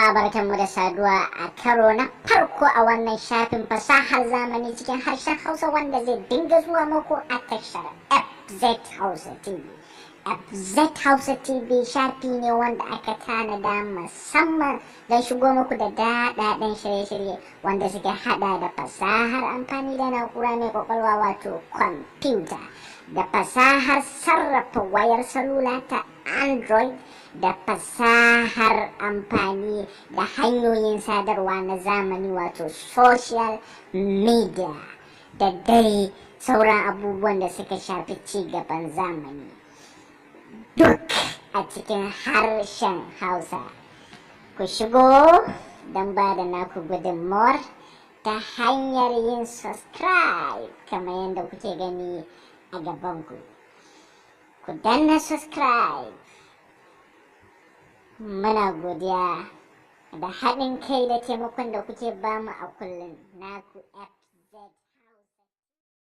jama'a barkanmu da saduwa a karo na farko a wannan shafin fasahar zamani cikin harshen Hausa wanda zai dinga zuwa muku a tashar FZ Hausa TV. FZ Hausa TV shafi ne wanda aka tanada musamman don shigo muku da daɗaɗɗen shirye-shirye wanda suke hada da fasahar amfani da na'ura mai kwakwalwa wato kwamfuta, da fasahar sarrafa wayar salula ta Android, da fasahar amfani da hanyoyin sadarwa na zamani wato social media, da dai sauran abubuwan da suka shafi ci gaban zamani duk a cikin harshen Hausa. Ku shigo don ba da naku gudunmawar ta hanyar yin subscribe kamar yadda kuke gani a gabanku. Ku danna subscribe. Muna godiya da haɗin kai da taimakon da kuke bamu a kullum. Naku FZ.